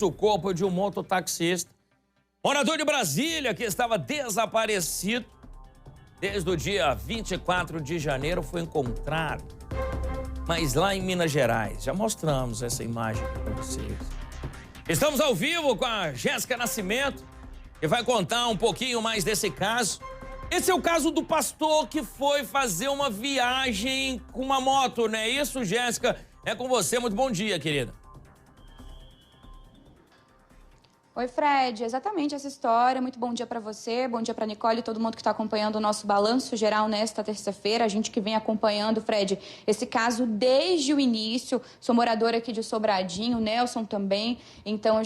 O corpo de um mototaxista, morador de Brasília, que estava desaparecido desde o dia 24 de janeiro, foi encontrado, mas lá em Minas Gerais. Já mostramos essa imagem para vocês. Estamos ao vivo com a Jéssica Nascimento, que vai contar um pouquinho mais desse caso. Esse é o caso do pastor que foi fazer uma viagem com uma moto, não é isso, Jéssica? É com você, muito bom dia, querida. Oi, Fred, exatamente essa história. Muito bom dia para você, bom dia para Nicole e todo mundo que está acompanhando o nosso balanço geral nesta terça-feira. A gente que vem acompanhando, Fred, esse caso desde o início. Sou moradora aqui de Sobradinho, o Nelson também. Então,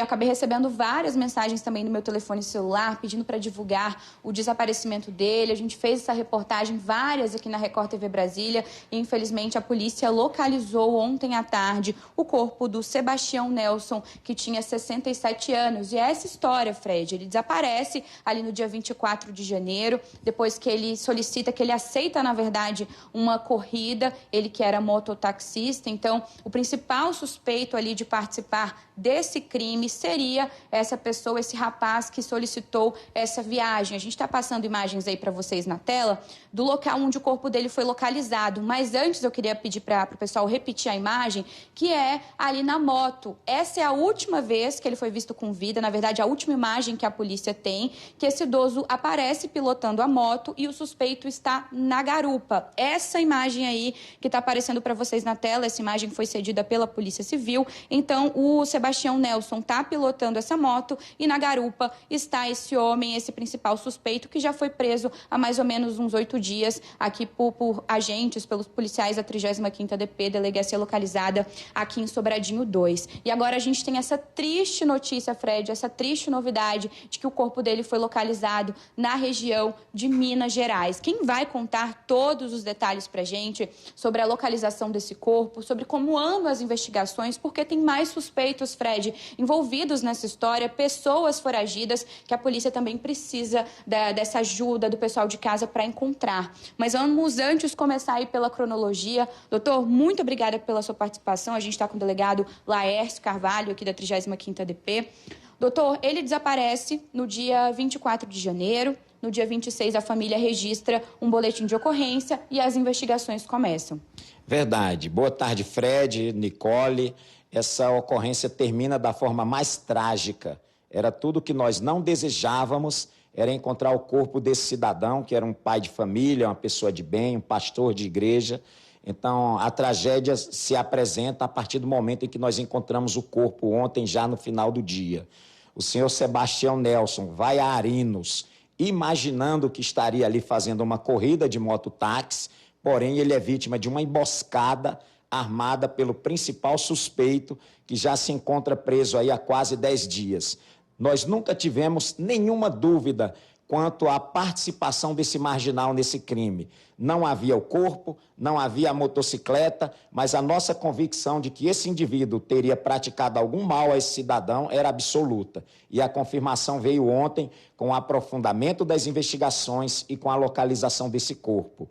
acabei recebendo várias mensagens também no meu telefone celular, pedindo para divulgar o desaparecimento dele. A gente fez essa reportagem, várias aqui na Record TV Brasília. E, infelizmente, a polícia localizou ontem à tarde o corpo do Sebastião Nelson, que tinha 67 anos. E é essa história, Fred, ele desaparece ali no dia 24 de janeiro, depois que ele solicita, que ele aceita, na verdade, uma corrida, ele que era mototaxista. Então, o principal suspeito ali de participar desse crime seria essa pessoa, esse rapaz que solicitou essa viagem. A gente está passando imagens aí para vocês na tela do local onde o corpo dele foi localizado, mas antes eu queria pedir para o pessoal repetir a imagem, que é ali na moto. Essa é a última vez que ele foi visto com vida, na verdade, a última imagem que a polícia tem, que esse idoso aparece pilotando a moto e o suspeito está na garupa. Essa imagem aí que está aparecendo para vocês na tela, essa imagem foi cedida pela Polícia Civil. Então, o Sebastião Nelson está pilotando essa moto e na garupa está esse homem, esse principal suspeito, que já foi preso há mais ou menos uns 8 dias aqui por agentes, pelos policiais da 35ª DP, delegacia localizada aqui em Sobradinho 2. E agora a gente tem essa triste notícia, Fred, essa triste novidade de que o corpo dele foi localizado na região de Minas Gerais. Quem vai contar todos os detalhes pra gente sobre a localização desse corpo, sobre como andam as investigações, porque tem mais suspeitos, Fred, envolvidos nessa história, pessoas foragidas que a polícia também precisa dessa ajuda do pessoal de casa para encontrar. Mas vamos antes começar aí pela cronologia. Doutor, muito obrigada pela sua participação. A gente está com o delegado Laércio Carvalho, aqui da 35ª DP. Doutor, ele desaparece no dia 24 de janeiro. No dia 26, a família registra um boletim de ocorrência e as investigações começam. Verdade. Boa tarde, Fred, Nicole. Essa ocorrência termina da forma mais trágica. Era tudo que nós não desejávamos, era encontrar o corpo desse cidadão, que era um pai de família, uma pessoa de bem, um pastor de igreja. Então, a tragédia se apresenta a partir do momento em que nós encontramos o corpo ontem, já no final do dia. O senhor Sebastião Nelson vai a Arinos, imaginando que estaria ali fazendo uma corrida de mototáxi, porém ele é vítima de uma emboscada armada pelo principal suspeito, que já se encontra preso aí há quase 10 dias. Nós nunca tivemos nenhuma dúvida quanto à participação desse marginal nesse crime. Não havia o corpo, não havia a motocicleta, mas a nossa convicção de que esse indivíduo teria praticado algum mal a esse cidadão era absoluta. E a confirmação veio ontem com o aprofundamento das investigações e com a localização desse corpo.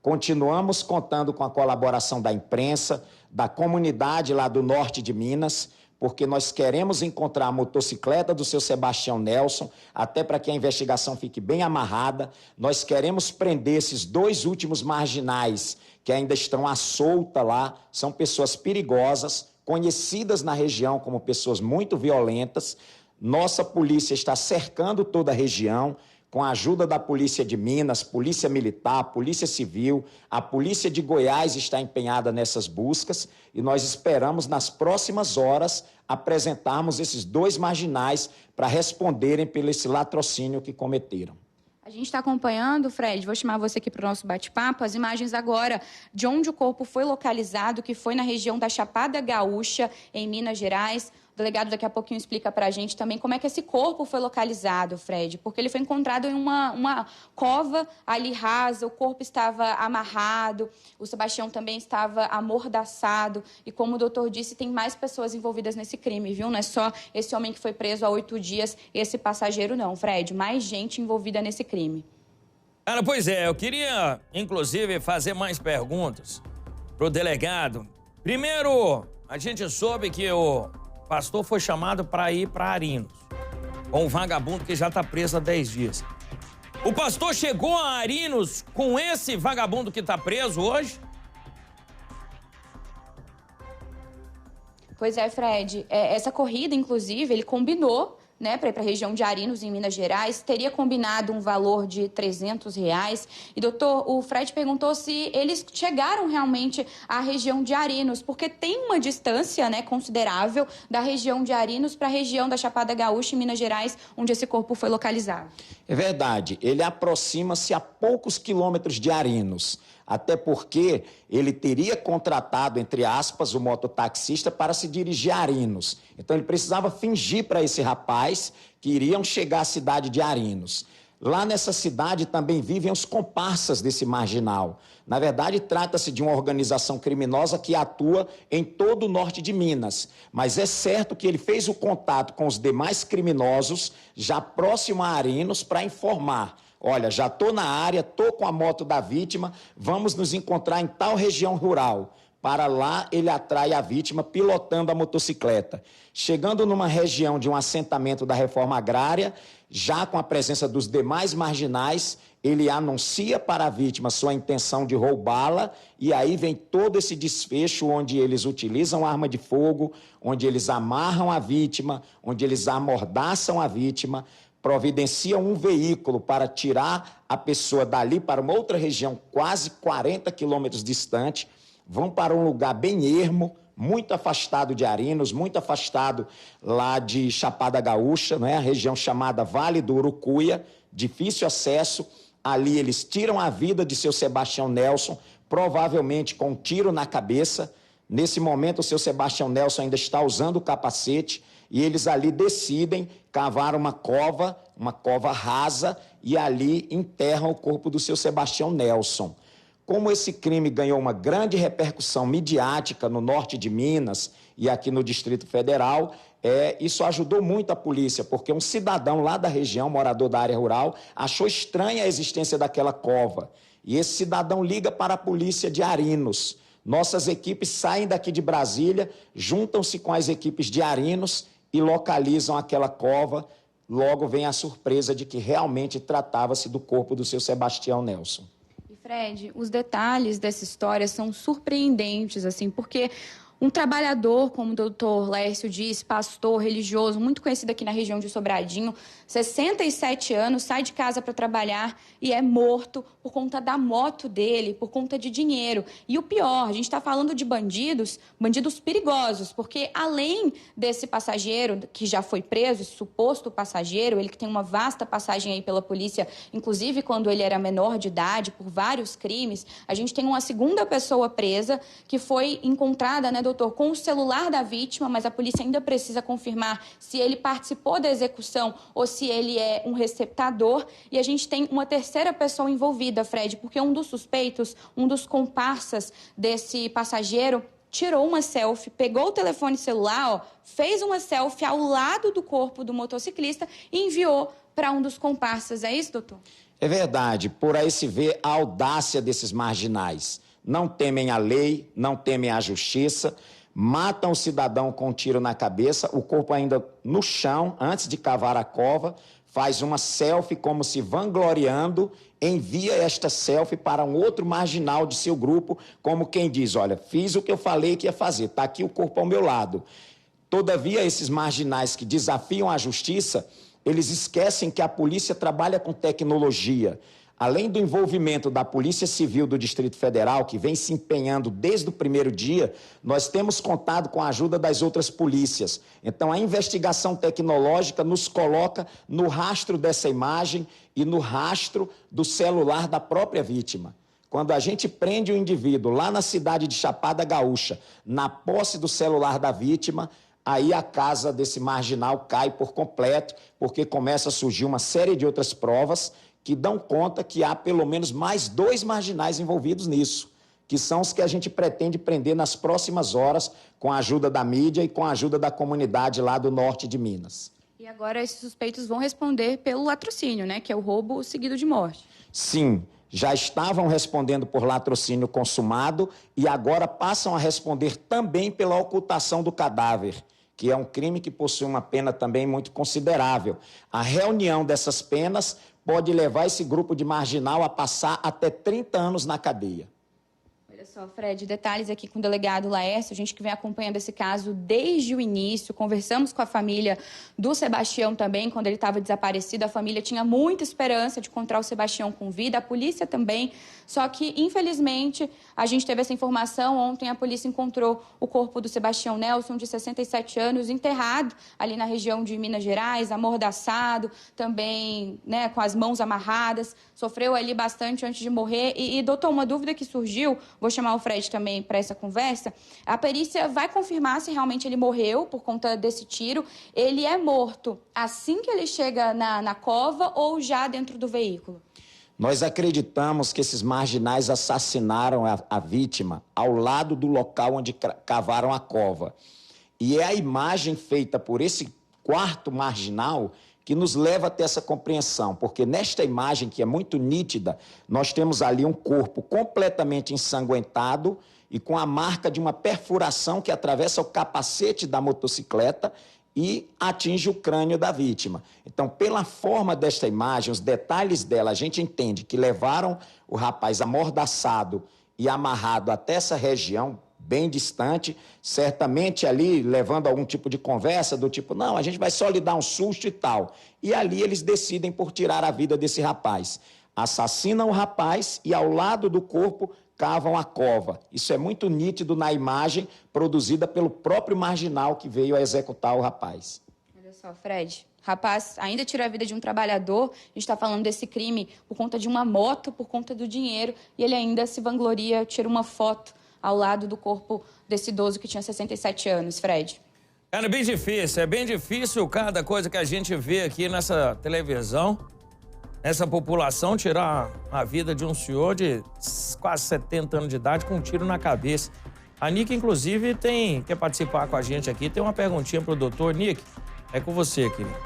Continuamos contando com a colaboração da imprensa, da comunidade lá do norte de Minas, porque nós queremos encontrar a motocicleta do seu Sebastião Nelson, até para que a investigação fique bem amarrada. Nós queremos prender esses 2 últimos marginais que ainda estão à solta lá. São pessoas perigosas, conhecidas na região como pessoas muito violentas. Nossa polícia está cercando toda a região, com a ajuda da Polícia de Minas, Polícia Militar, Polícia Civil, a Polícia de Goiás está empenhada nessas buscas e nós esperamos, nas próximas horas, apresentarmos esses 2 marginais para responderem pelo esse latrocínio que cometeram. A gente está acompanhando, Fred, vou chamar você aqui para o nosso bate-papo, as imagens agora de onde o corpo foi localizado, que foi na região da Chapada Gaúcha, em Minas Gerais. O delegado daqui a pouquinho explica para a gente também como é que esse corpo foi localizado, Fred, porque ele foi encontrado em uma cova ali rasa, o corpo estava amarrado, o Sebastião também estava amordaçado e, como o doutor disse, tem mais pessoas envolvidas nesse crime, viu? Não é só esse homem que foi preso há 8 dias, esse passageiro não, Fred, mais gente envolvida nesse crime. Cara, pois é, eu queria, inclusive, fazer mais perguntas pro delegado. Primeiro, a gente soube que o pastor foi chamado para ir para Arinos, com um vagabundo que já está preso há 10 dias. O pastor chegou a Arinos com esse vagabundo que está preso hoje? Pois é, Fred. Essa corrida, inclusive, ele combinou, né, para ir para a região de Arinos, em Minas Gerais, teria combinado um valor de R$300. E, doutor, o Fred perguntou se eles chegaram realmente à região de Arinos, porque tem uma distância, né, considerável da região de Arinos para a região da Chapada Gaúcha, em Minas Gerais, onde esse corpo foi localizado. É verdade, ele aproxima-se a poucos quilômetros de Arinos, até porque ele teria contratado, entre aspas, o mototaxista para se dirigir a Arinos. Então ele precisava fingir para esse rapaz que iriam chegar à cidade de Arinos. Lá nessa cidade também vivem os comparsas desse marginal. Na verdade, trata-se de uma organização criminosa que atua em todo o norte de Minas. Mas é certo que ele fez o contato com os demais criminosos, já próximo a Arinos, para informar: olha, já estou na área, estou com a moto da vítima, vamos nos encontrar em tal região rural. Para lá, ele atrai a vítima pilotando a motocicleta. Chegando numa região de um assentamento da reforma agrária, já com a presença dos demais marginais, ele anuncia para a vítima sua intenção de roubá-la, e aí vem todo esse desfecho onde eles utilizam arma de fogo, onde eles amarram a vítima, onde eles amordaçam a vítima, providenciam um veículo para tirar a pessoa dali para uma outra região quase 40 quilômetros distante, vão para um lugar bem ermo, muito afastado de Arinos, muito afastado lá de Chapada Gaúcha, né? A região chamada Vale do Urucuia, difícil acesso. Ali eles tiram a vida de seu Sebastião Nelson, provavelmente com um tiro na cabeça. Nesse momento, o seu Sebastião Nelson ainda está usando o capacete, e eles ali decidem cavar uma cova rasa, e ali enterram o corpo do seu Sebastião Nelson. Como esse crime ganhou uma grande repercussão midiática no norte de Minas e aqui no Distrito Federal, isso ajudou muito a polícia, porque um cidadão lá da região, morador da área rural, achou estranha a existência daquela cova. E esse cidadão liga para a polícia de Arinos. Nossas equipes saem daqui de Brasília, juntam-se com as equipes de Arinos e localizam aquela cova. Logo vem a surpresa de que realmente tratava-se do corpo do seu Sebastião Nelson. Fred, os detalhes dessa história são surpreendentes, assim, porque um trabalhador, como o doutor Lércio disse, pastor religioso, muito conhecido aqui na região de Sobradinho, 67 anos, sai de casa para trabalhar e é morto por conta da moto dele, por conta de dinheiro. E o pior, a gente está falando de bandidos perigosos, porque além desse passageiro que já foi preso, esse suposto passageiro, ele que tem uma vasta passagem aí pela polícia, inclusive quando ele era menor de idade, por vários crimes, a gente tem uma segunda pessoa presa que foi encontrada, né, doutor, com o celular da vítima, mas a polícia ainda precisa confirmar se ele participou da execução ou se ele é um receptador. E a gente tem uma terceira pessoa envolvida, Fred, porque um dos suspeitos, um dos comparsas desse passageiro, tirou uma selfie, pegou o telefone celular, fez uma selfie ao lado do corpo do motociclista e enviou para um dos comparsas. É isso, doutor? É verdade. Por aí se vê a audácia desses marginais. Não temem a lei, não temem a justiça, matam o cidadão com um tiro na cabeça, o corpo ainda no chão, antes de cavar a cova, faz uma selfie como se vangloriando, envia esta selfie para um outro marginal de seu grupo, como quem diz: olha, fiz o que eu falei que ia fazer, está aqui o corpo ao meu lado. Todavia, esses marginais que desafiam a justiça, eles esquecem que a polícia trabalha com tecnologia. Além do envolvimento da Polícia Civil do Distrito Federal, que vem se empenhando desde o primeiro dia, nós temos contado com a ajuda das outras polícias. Então, a investigação tecnológica nos coloca no rastro dessa imagem e no rastro do celular da própria vítima. Quando a gente prende o indivíduo lá na cidade de Chapada Gaúcha, na posse do celular da vítima, aí a casa desse marginal cai por completo, porque começa a surgir uma série de outras provas que dão conta que há pelo menos mais 2 marginais envolvidos nisso, que são os que a gente pretende prender nas próximas horas, com a ajuda da mídia e com a ajuda da comunidade lá do norte de Minas. E agora esses suspeitos vão responder pelo latrocínio, né, que é o roubo seguido de morte. Sim, já estavam respondendo por latrocínio consumado e agora passam a responder também pela ocultação do cadáver, que é um crime que possui uma pena também muito considerável. A reunião dessas penas pode levar esse grupo de marginal a passar até 30 anos na cadeia. Olha só, Fred, detalhes aqui com o delegado Laércio, a gente que vem acompanhando esse caso desde o início, conversamos com a família do Sebastião também, quando ele estava desaparecido, a família tinha muita esperança de encontrar o Sebastião com vida, a polícia também, só que, infelizmente, a gente teve essa informação, ontem a polícia encontrou o corpo do Sebastião Nelson, de 67 anos, enterrado ali na região de Minas Gerais, amordaçado, também, né, com as mãos amarradas, sofreu ali bastante antes de morrer. E doutor, uma dúvida que surgiu, vou chamar o Fred também para essa conversa, a perícia vai confirmar se realmente ele morreu por conta desse tiro. Ele é morto assim que ele chega na cova ou já dentro do veículo? Nós acreditamos que esses marginais assassinaram a vítima ao lado do local onde cavaram a cova. E é a imagem feita por esse quarto marginal que nos leva a ter essa compreensão, porque nesta imagem, que é muito nítida, nós temos ali um corpo completamente ensanguentado e com a marca de uma perfuração que atravessa o capacete da motocicleta e atinge o crânio da vítima. Então, pela forma desta imagem, os detalhes dela, a gente entende que levaram o rapaz amordaçado e amarrado até essa região bem distante, certamente ali levando algum tipo de conversa do tipo, não, a gente vai só lhe dar um susto e tal. E ali eles decidem por tirar a vida desse rapaz. Assassinam o rapaz e ao lado do corpo cavam a cova. Isso é muito nítido na imagem produzida pelo próprio marginal que veio a executar o rapaz. Olha só, Fred, rapaz ainda tirou a vida de um trabalhador, a gente está falando desse crime por conta de uma moto, por conta do dinheiro, e ele ainda se vangloria, tira uma foto ao lado do corpo desse idoso que tinha 67 anos, Fred. Cara, é bem difícil cada coisa que a gente vê aqui nessa televisão, essa população, tirar a vida de um senhor de quase 70 anos de idade com um tiro na cabeça. A Nick, inclusive, quer participar com a gente aqui, tem uma perguntinha pro doutor. Nick, é com você, querido.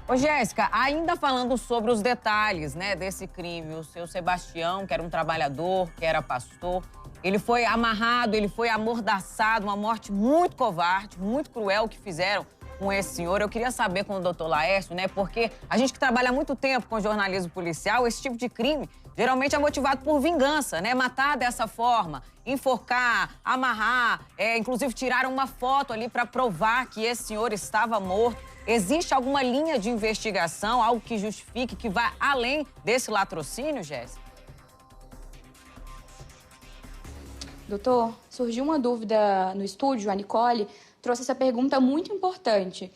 Ô, Jéssica, ainda falando sobre os detalhes, né, desse crime, o seu Sebastião, que era um trabalhador, que era pastor, ele foi amarrado, ele foi amordaçado, uma morte muito covarde, muito cruel que fizeram com esse senhor. Eu queria saber com o doutor Laércio, né, porque a gente que trabalha há muito tempo com jornalismo policial, esse tipo de crime geralmente é motivado por vingança, né, matar dessa forma, enforcar, amarrar, inclusive tiraram uma foto ali para provar que esse senhor estava morto. Existe alguma linha de investigação, algo que justifique, que vá além desse latrocínio, Jéssica? Doutor, surgiu uma dúvida no estúdio, a Nicole trouxe essa pergunta muito importante.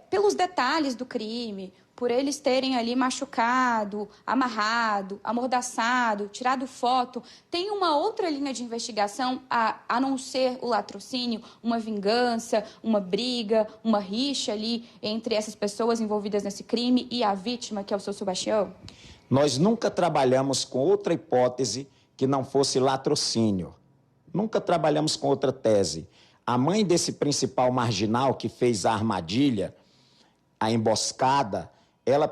Pelos detalhes do crime, por eles terem ali machucado, amarrado, amordaçado, tirado foto, tem uma outra linha de investigação a não ser o latrocínio, uma vingança, uma briga, uma rixa ali entre essas pessoas envolvidas nesse crime e a vítima, que é o seu Sebastião? Nós nunca trabalhamos com outra hipótese que não fosse latrocínio. Nunca trabalhamos com outra tese. A mãe desse principal marginal que fez a armadilha, a emboscada, ela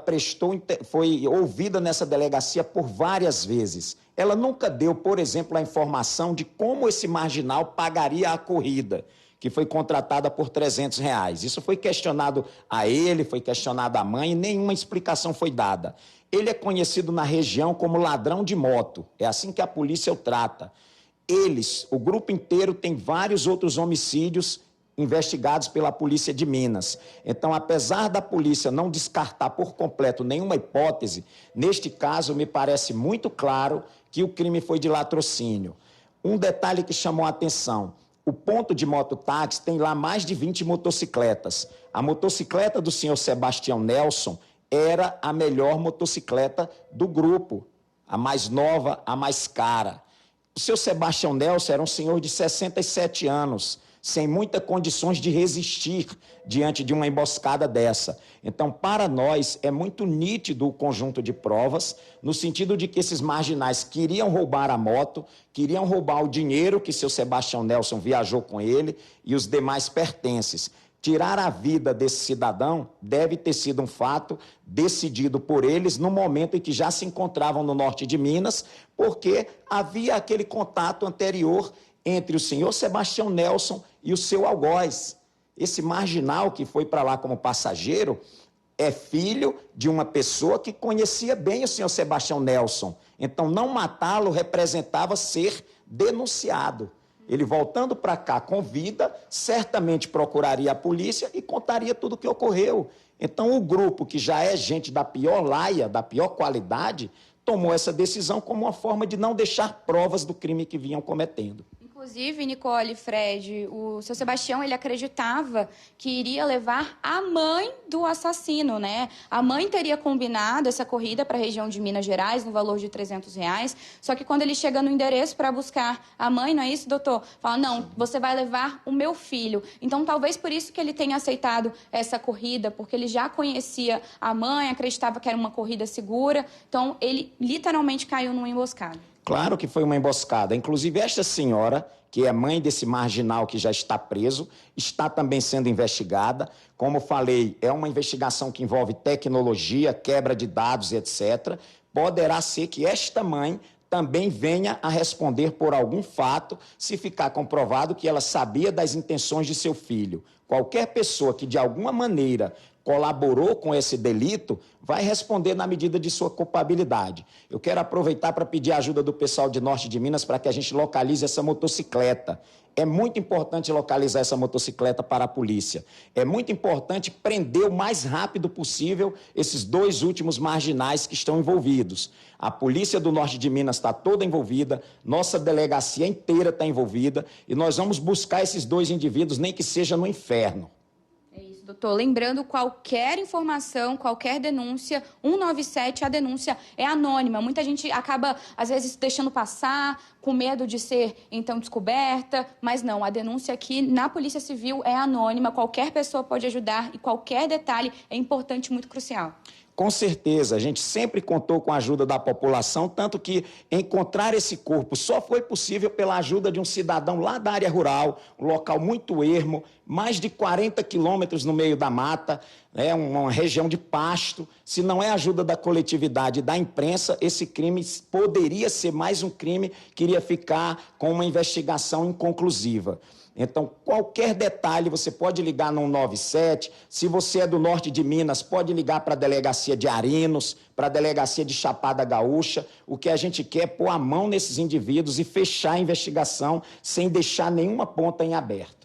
foi ouvida nessa delegacia por várias vezes. Ela nunca deu, por exemplo, a informação de como esse marginal pagaria a corrida, que foi contratada por R$300. Isso foi questionado a ele, foi questionado à mãe, e nenhuma explicação foi dada. Ele é conhecido na região como ladrão de moto. É assim que a polícia o trata. O grupo inteiro, tem vários outros homicídios investigados pela polícia de Minas. Então, apesar da polícia não descartar por completo nenhuma hipótese, neste caso me parece muito claro que o crime foi de latrocínio. Um detalhe que chamou a atenção: o ponto de mototáxi tem lá mais de 20 motocicletas. A motocicleta do senhor Sebastião Nelson era a melhor motocicleta do grupo, a mais nova, a mais cara. O senhor Sebastião Nelson era um senhor de 67 anos, sem muitas condições de resistir diante de uma emboscada dessa. Então, para nós, é muito nítido o conjunto de provas, no sentido de que esses marginais queriam roubar a moto, queriam roubar o dinheiro que seu Sebastião Nelson viajou com ele e os demais pertences. Tirar a vida desse cidadão deve ter sido um fato decidido por eles no momento em que já se encontravam no norte de Minas, porque havia aquele contato anterior entre o senhor Sebastião Nelson e o seu algoz. Esse marginal que foi para lá como passageiro é filho de uma pessoa que conhecia bem o senhor Sebastião Nelson. Então, não matá-lo representava ser denunciado. Ele, voltando para cá com vida, certamente procuraria a polícia e contaria tudo o que ocorreu. Então, o grupo, que já é gente da pior laia, da pior qualidade, tomou essa decisão como uma forma de não deixar provas do crime que vinham cometendo. Inclusive, Nicole e Fred, o seu Sebastião, ele acreditava que iria levar a mãe do assassino, né? A mãe teria combinado essa corrida para a região de Minas Gerais, no valor de R$300, só que quando ele chega no endereço para buscar a mãe, não é isso, doutor? Fala, não, você vai levar o meu filho. Então, talvez por isso que ele tenha aceitado essa corrida, porque ele já conhecia a mãe, acreditava que era uma corrida segura, então ele literalmente caiu numa emboscada. Claro que foi uma emboscada. Inclusive, esta senhora, que é mãe desse marginal que já está preso, está também sendo investigada. Como falei, é uma investigação que envolve tecnologia, quebra de dados, etc. Poderá ser que esta mãe também venha a responder por algum fato, se ficar comprovado que ela sabia das intenções de seu filho. Qualquer pessoa que, de alguma maneira, colaborou com esse delito, vai responder na medida de sua culpabilidade. Eu quero aproveitar para pedir a ajuda do pessoal de Norte de Minas para que a gente localize essa motocicleta. É muito importante localizar essa motocicleta para a polícia. É muito importante prender o mais rápido possível esses dois últimos marginais que estão envolvidos. A polícia do Norte de Minas está toda envolvida, nossa delegacia inteira está envolvida e nós vamos buscar esses dois indivíduos, nem que seja no inferno. Doutor, lembrando, qualquer informação, qualquer denúncia, 197, a denúncia é anônima. Muita gente acaba, às vezes, deixando passar, com medo de ser, então, descoberta. Mas não, a denúncia aqui na Polícia Civil é anônima, qualquer pessoa pode ajudar e qualquer detalhe é importante, muito crucial. Com certeza, a gente sempre contou com a ajuda da população, tanto que encontrar esse corpo só foi possível pela ajuda de um cidadão lá da área rural, um local muito ermo, mais de 40 quilômetros no meio da mata, né, uma região de pasto. Se não é a ajuda da coletividade e da imprensa, esse crime poderia ser mais um crime que iria ficar com uma investigação inconclusiva. Então, qualquer detalhe, você pode ligar no 197. Se você é do Norte de Minas, pode ligar para a delegacia de Arinos, para a delegacia de Chapada Gaúcha. O que a gente quer é pôr a mão nesses indivíduos e fechar a investigação sem deixar nenhuma ponta em aberto.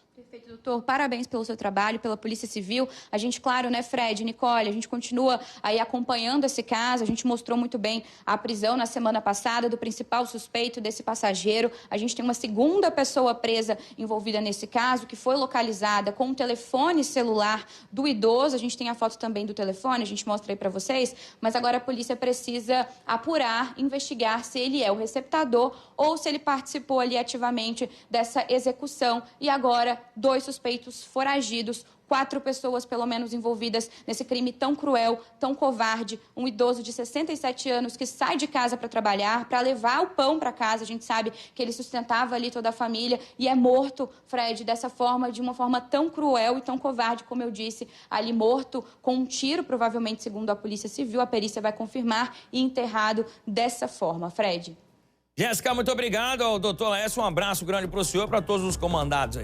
Doutor, parabéns pelo seu trabalho, pela Polícia Civil. A gente, claro, né, Fred, Nicole, a gente continua aí acompanhando esse caso. A gente mostrou muito bem a prisão na semana passada do principal suspeito desse passageiro. A gente tem uma segunda pessoa presa envolvida nesse caso, que foi localizada com um telefone celular do idoso. A gente tem a foto também do telefone, a gente mostra aí para vocês. Mas agora a polícia precisa apurar, investigar se ele é o receptador ou se ele participou ali ativamente dessa execução. E agora, dois suspeitos foragidos, 4 pessoas pelo menos envolvidas nesse crime tão cruel, tão covarde. Um idoso de 67 anos que sai de casa para trabalhar, para levar o pão para casa. A gente sabe que ele sustentava ali toda a família e é morto, Fred, dessa forma, de uma forma tão cruel e tão covarde, como eu disse, ali morto com um tiro, provavelmente, segundo a Polícia Civil. A perícia vai confirmar, e enterrado dessa forma. Fred. Jéssica, muito obrigado ao doutor Laércio. Um abraço grande para o senhor, para todos os comandados aí.